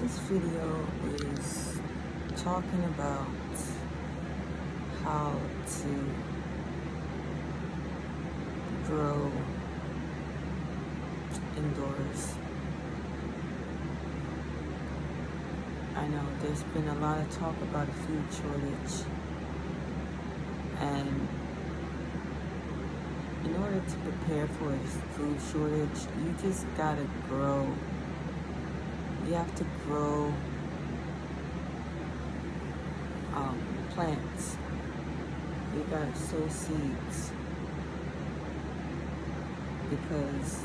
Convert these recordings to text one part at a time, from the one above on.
This video is talking about how to grow indoors. I know there's been a lot of talk about a food shortage, and in order to prepare for a food shortage, you just gotta grow. You have to grow plants. You gotta sow seeds, because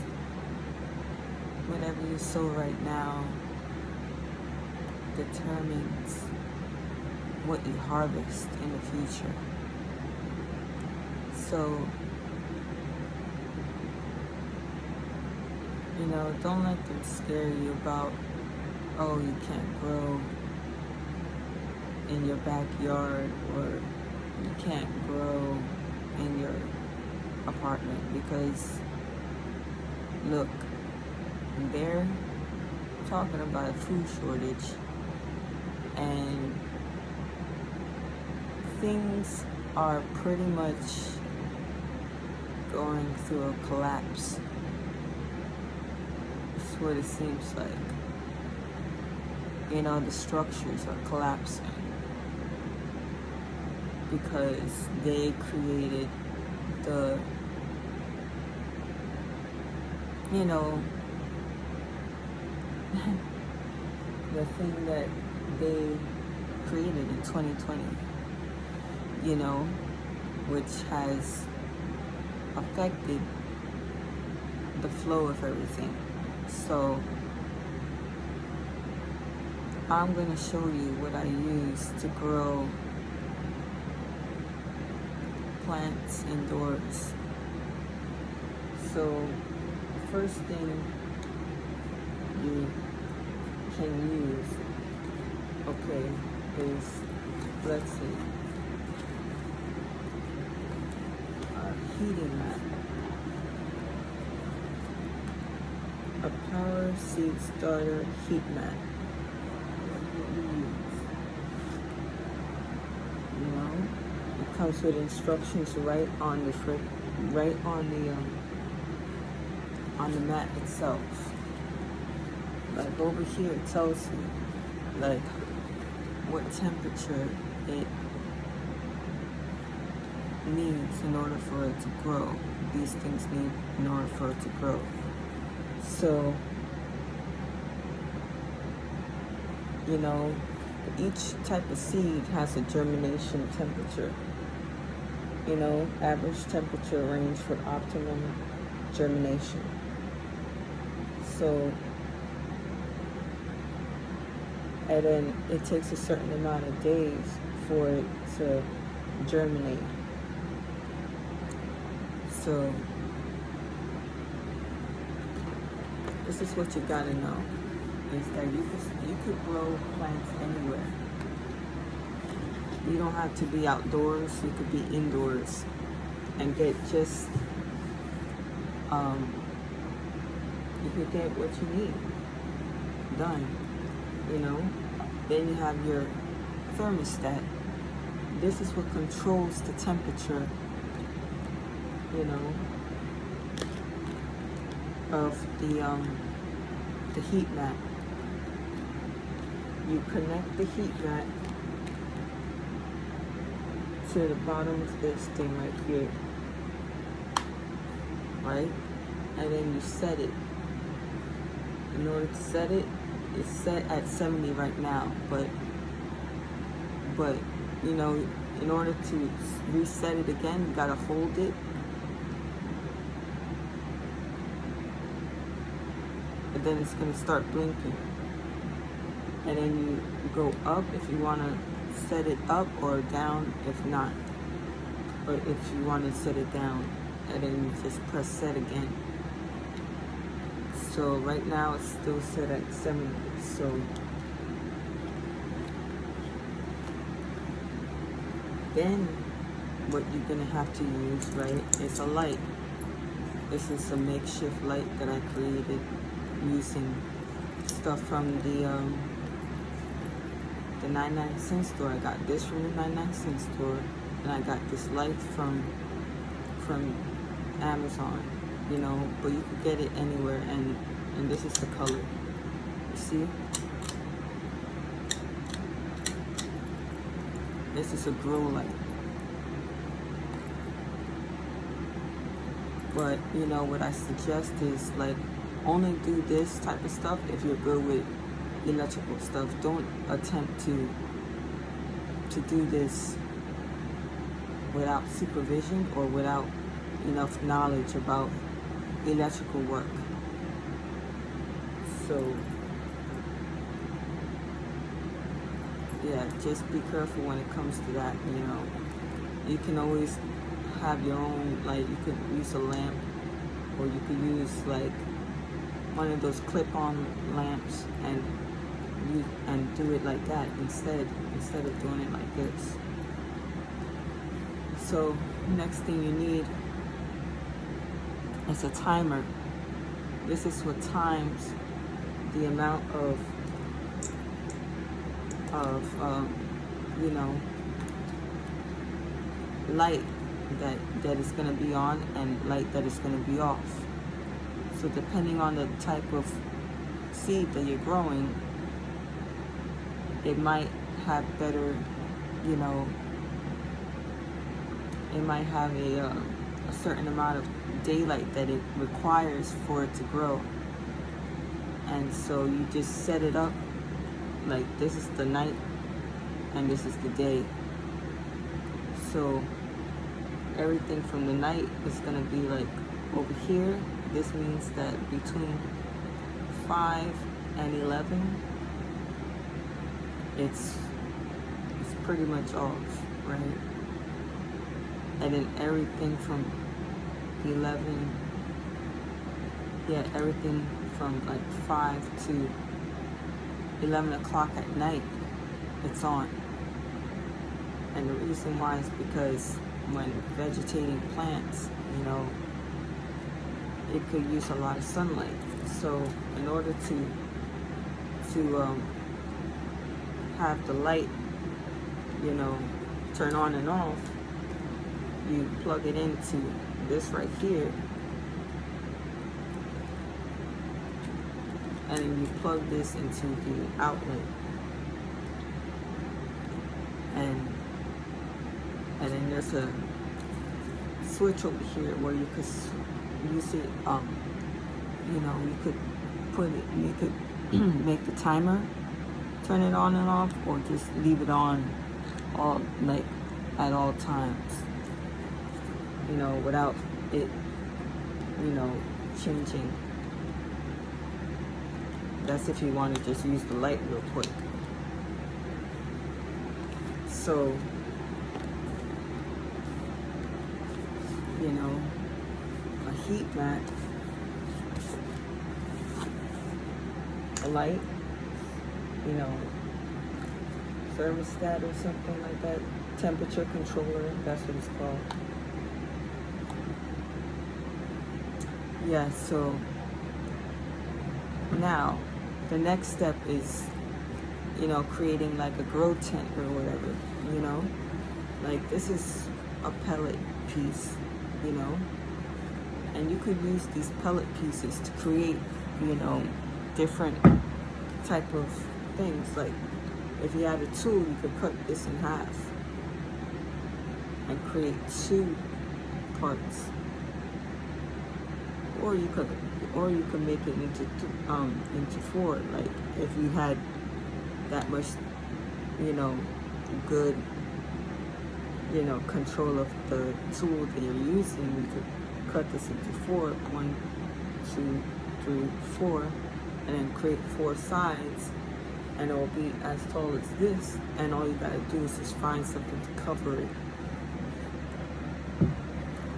whatever you sow right now determines what you harvest in the future. So, don't let them scare you about, oh, you can't grow in your backyard, or you can't grow in your apartment, because look, they're talking about a food shortage, and things are pretty much going through a collapse. That's what it seems like. The structures are collapsing because they created the the thing that they created in 2020, which has affected the flow of everything. So I'm going to show you what I use to grow plants indoors. So first thing you can use, is, let's see, a heating mat. A power seed starter heat mat. It comes with instructions right on the mat itself. Like over here, it tells you like what temperature it needs in order for it to grow. These things need in order for it to grow. So, each type of seed has a germination temperature. Average temperature range for optimum germination. So, and then it takes a certain amount of days for it to germinate. So, this is what you gotta know, is that you could grow plants anywhere. You don't have to be outdoors, you could be indoors and get just, you could get what you need done, Then you have your thermostat. This is what controls the temperature, of the heat mat. You connect the heat mat to the bottom of this thing right here, right? And then you set it. In order to set it, it's set at 70 right now, but in order to reset it again, you gotta hold it. And then it's gonna start blinking. And then you go up if you wanna set it up, or down if not. Or if you wanna set it down, and then you just press set again. So right now it's still set at 70. So then what you're gonna have to use, right, is a light. This is a makeshift light that I created using stuff from the the 99-cent store. I got this from the 99-cent store, and I got this light from Amazon, you know, but you could get it anywhere, and this is the color. You see? This is a grow light. But, you know, what I suggest is, like, only do this type of stuff if you're good with electrical stuff. Don't attempt to do this without supervision or without enough knowledge about electrical work. So, yeah, just be careful when it comes to that, you know. You can always have your own, like, you could use a lamp, or you could use, like, one of those clip-on lamps and do it like that instead of doing it like this. So next thing you need is a timer. This is what times the amount of you know, light that is going to be on and light that is going to be off. So depending on the type of seed that you're growing, it might have better, you know, it might have a certain amount of daylight that it requires for it to grow. And so you just set it up like this is the night and this is the day. So everything from the night is going to be like over here. This means that between 5 and 11, it's pretty much off, right? And then everything from 11, yeah, everything from like 5 to 11 o'clock at night, it's on. And the reason why is because when vegetating plants, you know, it could use a lot of sunlight. So in order to have the light, you know, turn on and off, you plug it into this right here, and then you plug this into the outlet, and then there's a switch over here where you could use it, you know, you could put it, you could make the timer turn it on and off, or just leave it on all, like, at all times, you know, without it, you know, changing. That's if you want to just use the light real quick. So, you know, a heat mat, a light, you know, thermostat or something like that, temperature controller, that's what it's called. Yeah, so now the next step is, you know, creating like a grow tent or whatever, you know, like this is a pellet piece, you know, and you could use these pellet pieces to create, you know, different type of things. Like if you had a tool, you could cut this in half and create 2 parts, or you could make it into 4. Like if you had that much, you know, good, you know, control of the tool that you're using, you could cut this into 4, 1, 2, 3, 4, and then create 4 sides, and it will be as tall as this, and all you gotta do is just find something to cover it,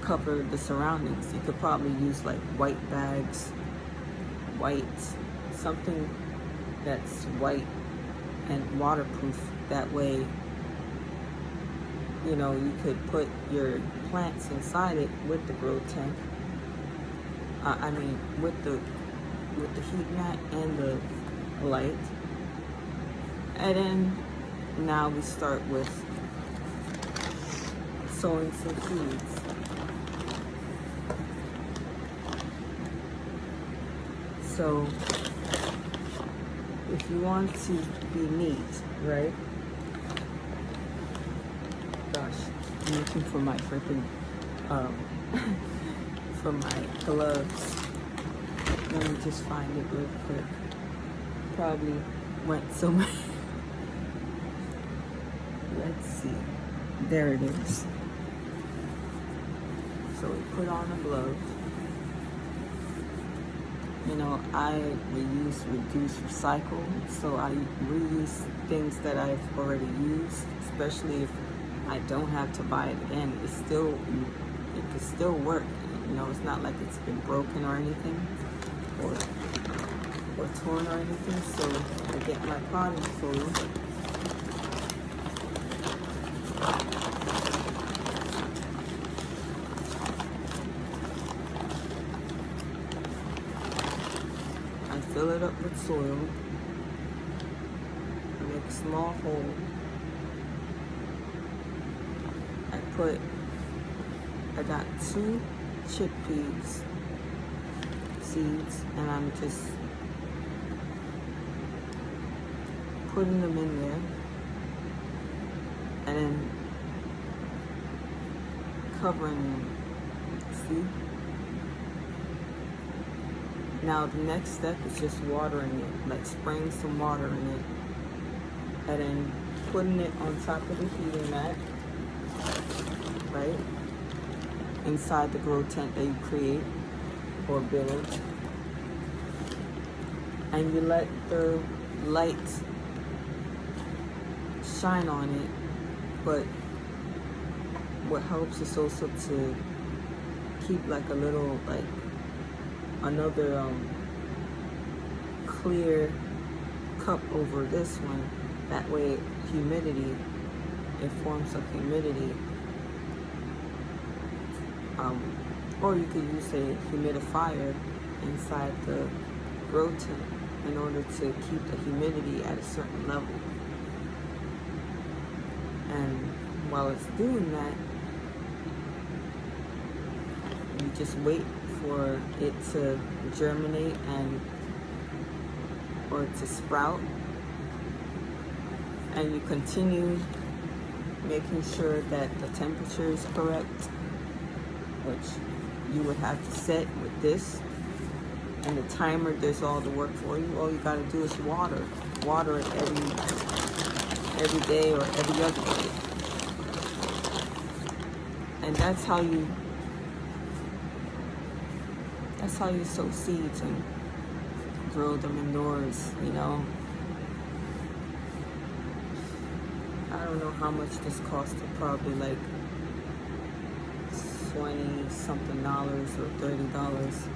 cover the surroundings. You could probably use like white bags, something that's white and waterproof. That way, you know, you could put your plants inside it with the grow tent. I mean, with the heat mat and the light, and then now we start with sowing some seeds. So if you want to be neat, right? Gosh, I'm looking for my freaking for my gloves. Let me just find it real quick. Probably went somewhere. Let's see. There it is. So we put on a glove. You know, I reuse, reduce, recycle. So I reuse things that I've already used, especially if I don't have to buy it again. It can still work. You know, it's not like it's been broken or anything, or torn or anything. So I get my potting soil. Fill it up with soil. Make a small hole. I got 2 chickpeas seeds, and I'm just putting them in there, and then covering them. See? Now the next step is just watering it, like spraying some water in it, and then putting it on top of the heating mat, right? Inside the grow tent that you create or build. And you let the light shine on it, but what helps is also to keep like a little, like, another clear cup over this one. That way humidity, it forms up humidity. Or you could use a humidifier inside the grow tent in order to keep the humidity at a certain level. And while it's doing that, you just wait for it to germinate or to sprout, and you continue making sure that the temperature is correct, which you would have to set with this, and the timer does all the work for you. All you got to do is water it every day or every other day, and that's how you sow seeds and grow them indoors, you know. I don't know how much this costed, probably like $20 something or $30,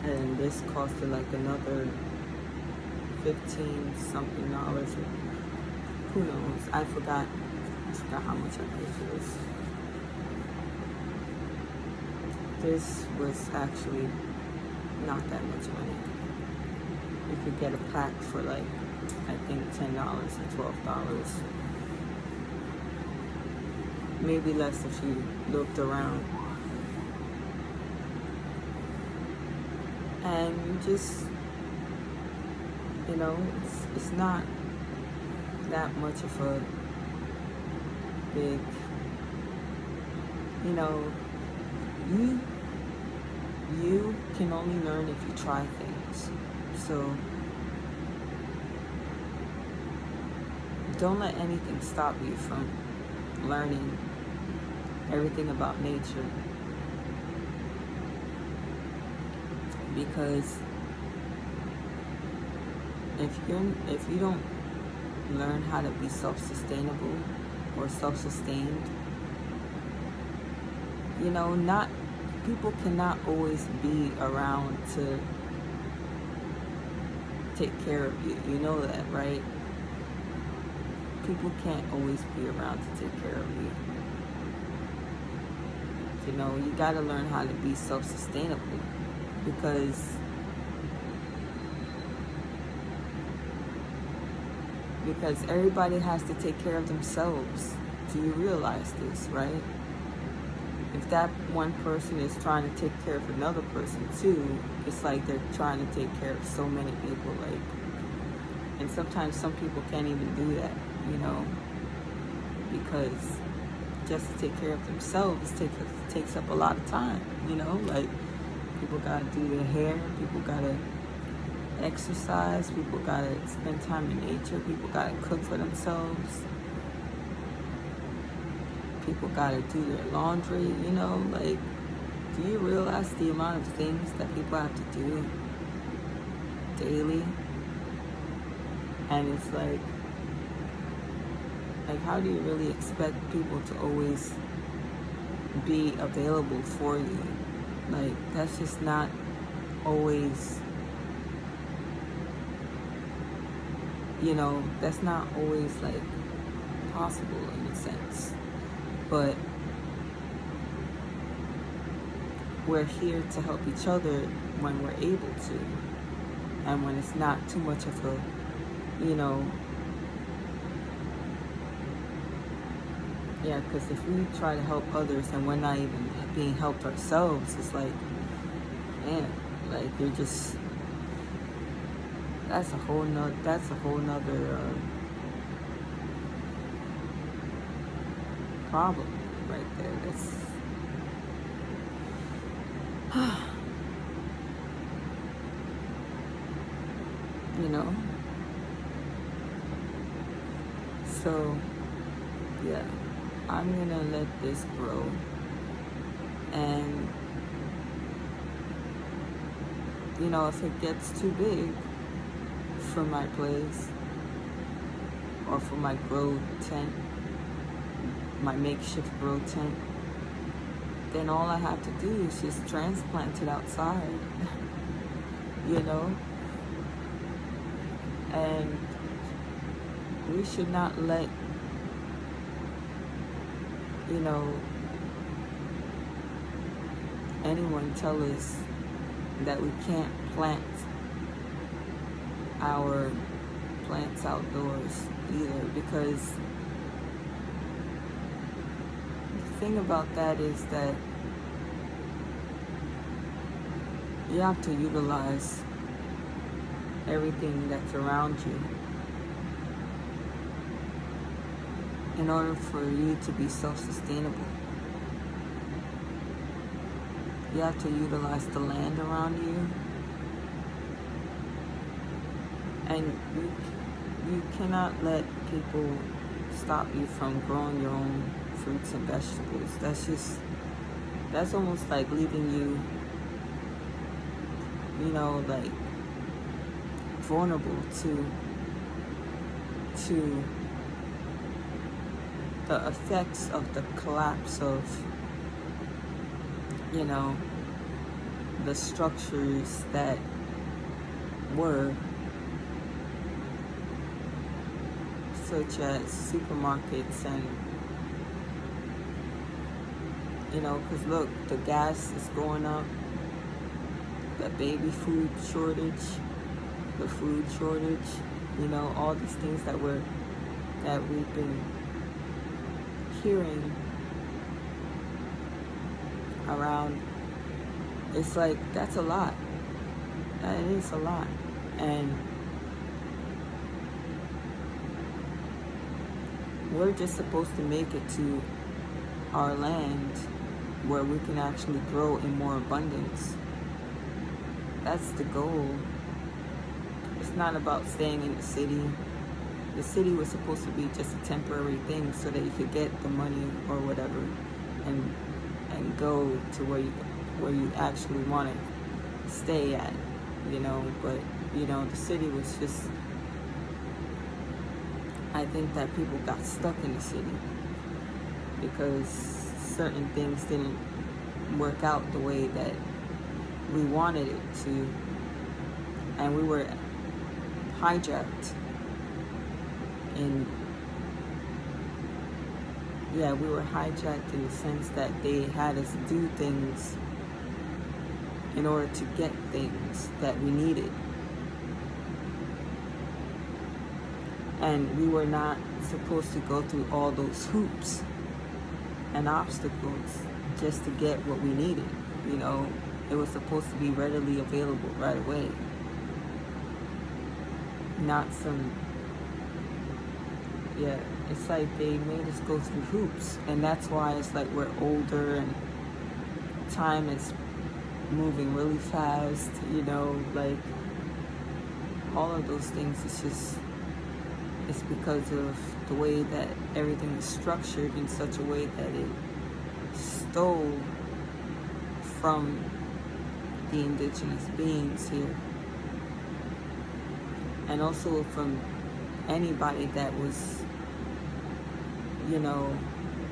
and this costed like another $15 something. Who knows? I forgot how much I paid for this. This was actually not that much money. You could get a pack for like, I think $10 or $12. Maybe less if you looked around. And you just, you know, it's not that much of a big, you know, you can only learn if you try things. So don't let anything stop you from learning everything about nature, because if you don't learn how to be self-sustainable or self-sustained, you know, people cannot always be around to take care of you. You know that, right? People can't always be around to take care of you. You know, you gotta learn how to be self-sustainable, because because everybody has to take care of themselves. Do you realize this, right? If that one person is trying to take care of another person too, it's like they're trying to take care of so many people, like, and sometimes some people can't even do that, you know, because just to take care of themselves takes up a lot of time, you know, like people gotta do their hair, people gotta exercise, people gotta spend time in nature, people gotta cook for themselves, people gotta do their laundry, you know, like, do you realize the amount of things that people have to do daily? And it's like how do you really expect people to always be available for you? Like, that's just not always, you know, that's not always like possible in a sense. But we're here to help each other when we're able to, and when it's not too much of a, you know, yeah, because if we try to help others and we're not even being helped ourselves, it's like, man, like, you're just, that's a whole nother problem right there. That's you know. So yeah, I'm gonna let this grow, and you know, if it gets too big for my place or for my grow tent, my makeshift grow tent, then all I have to do is just transplant it outside, you know? And we should not let, you know, anyone tell us that we can't plant our plants outdoors either, because the thing about that is that you have to utilize everything that's around you in order for you to be self-sustainable. You have to utilize the land around you, and you cannot let people stop you from growing your own fruits and vegetables. That's almost like leaving you, you know, like vulnerable to the effects of the collapse of, you know, the structures that were, such as supermarkets, and you know, because look, the gas is going up, the baby food shortage, the food shortage, you know, all these things that we've been hearing around. It's like, that's a lot. That is a lot. And we're just supposed to make it to our land where we can actually grow in more abundance. That's the goal. It's not about staying in the city. The city was supposed to be just a temporary thing so that you could get the money or whatever, and go to where you actually want to stay at, you know. But you know, the city was just, I think that people got stuck in the city because certain things didn't work out the way that we wanted it to, and we were hijacked. We were hijacked in the sense that they had us do things in order to get things that we needed. And we were not supposed to go through all those hoops and obstacles just to get what we needed. You know, it was supposed to be readily available right away. Not some, yeah, it's like they made us go through hoops. And that's why it's like we're older and time is moving really fast, you know, like all of those things. It's just, it's because of the way that everything is structured in such a way that it stole from the indigenous beings here, and also from anybody that was, you know,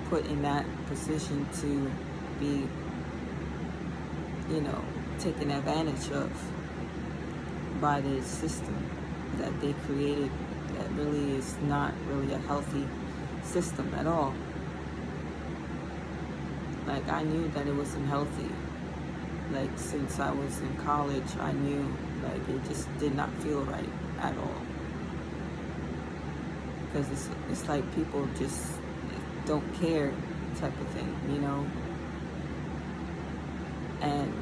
put in that position to be, you know, taken advantage of by the system that they created, that really is not really a healthy system at all. Like, I knew that it wasn't healthy. Like, since I was in college, I knew, like, it just did not feel right at all. Because it's like people just don't care type of thing, you know? And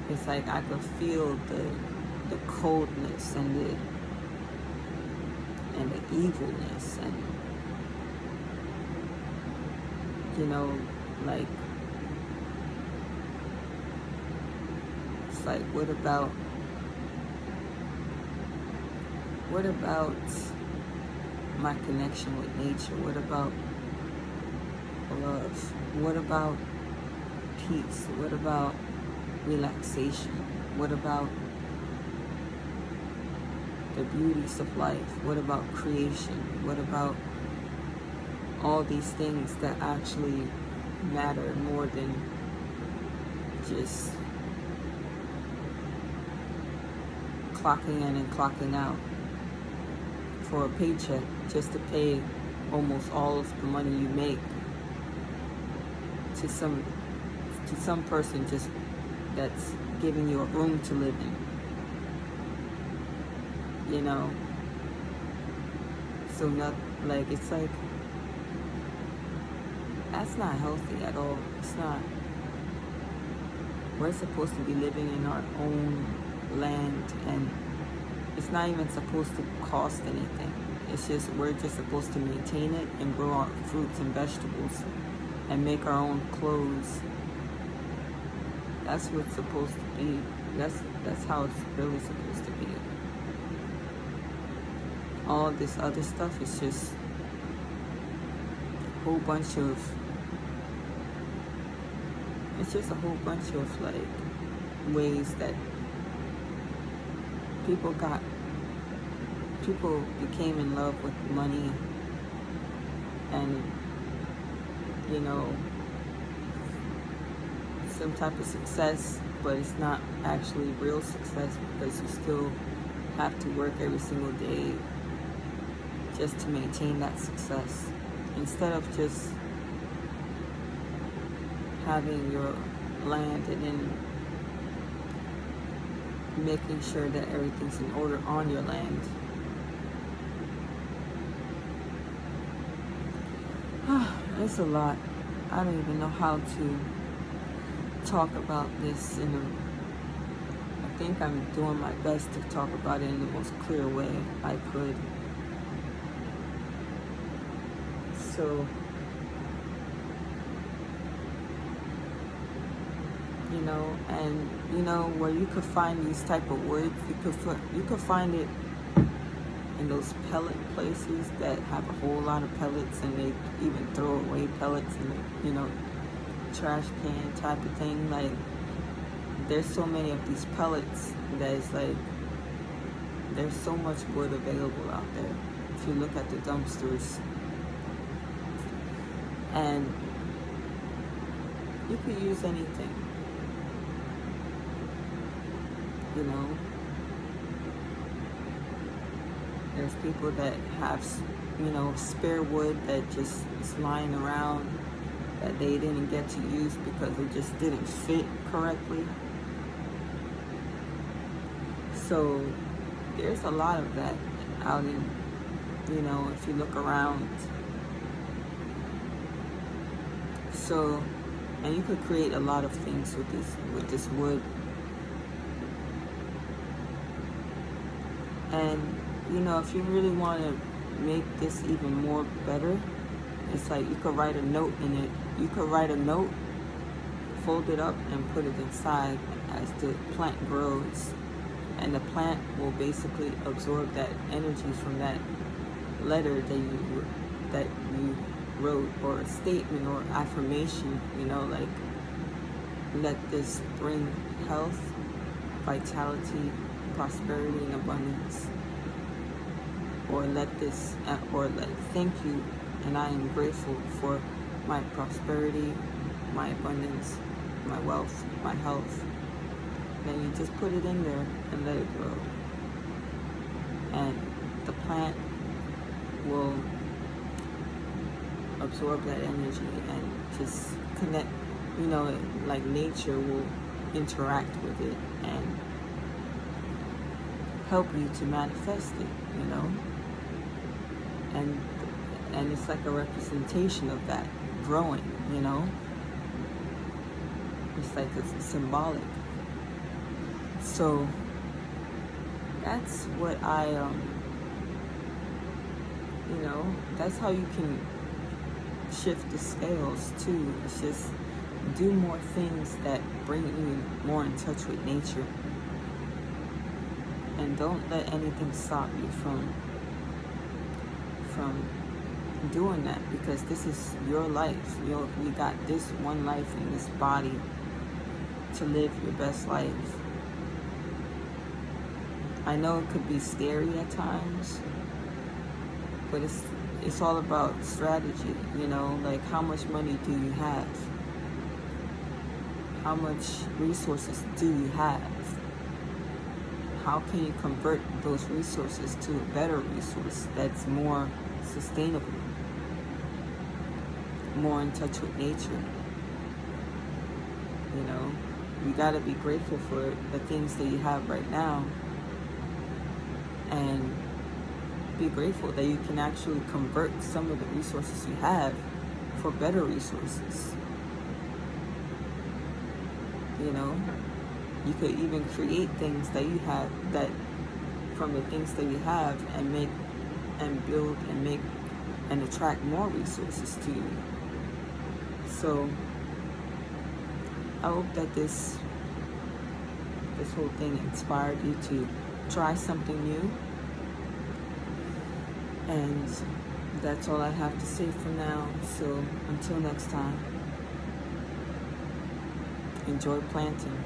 it's like I could feel the coldness and the evilness, and, you know, like, it's like, what about my connection with nature? What about love? What about peace? What about relaxation? What about the beauties of life? What about creation? What about all these things that actually matter more than just clocking in and clocking out for a paycheck, just to pay almost all of the money you make to some person just that's giving you a room to live in, you know? So not like, it's like, that's not healthy at all. It's not. We're supposed to be living in our own land, and it's not even supposed to cost anything. It's just, we're just supposed to maintain it and grow our fruits and vegetables and make our own clothes. That's what's supposed to be. That's how it's really supposed to be. All this other stuff is just a whole bunch of, it's just a whole bunch of like ways that people became in love with money and, you know, some type of success, but it's not actually real success, because you still have to work every single day just to maintain that success, instead of just having your land and then making sure that everything's in order on your land. It's a lot. I don't even know how to talk about this I think I'm doing my best to talk about it in the most clear way I could. So, you know, and you know, where you could find these type of words, you could find it in those pellet places that have a whole lot of pellets, and they even throw away pellets in the, you know, trash can type of thing. Like, there's so many of these pellets that it's like, there's so much wood available out there if you look at the dumpsters. And you could use anything, you know. There's people that have, you know, spare wood that just is lying around that they didn't get to use because it just didn't fit correctly. So there's a lot of that out in, if you look around. So, and you could create a lot of things with this wood. And if you really want to make this even more better, it's like you could write a note in it. You could write a note, fold it up, and put it inside as the plant grows. And the plant will basically absorb that energy from that letter that you wrote, or a statement or affirmation, like, let this bring health, vitality, prosperity, and abundance. Or let this, or like, thank you, and I am grateful for my prosperity, my abundance, my wealth, my health. Then you just put it in there and let it grow. And the plant will absorb that energy and just connect, like nature will interact with it and help you to manifest it, and it's like a representation of that growing, it's like it's symbolic. So that's what that's how you can shift the scales too. It's just do more things that bring you more in touch with nature, and don't let anything stop you from doing that, because this is your life. We got this one life in this body to live your best life. I know it could be scary at times, but it's all about strategy, like how much money do you have? How much resources do you have? How can you convert those resources to a better resource that's more sustainable, more in touch with nature? You gotta be grateful for the things that you have right now, and be grateful that you can actually convert some of the resources you have for better resources. You could even create things that you have, that from the things that you have, and make and build and make and attract more resources to you. So I hope that this whole thing inspired you to try something new. And that's all I have to say for now. So until next time, enjoy planting.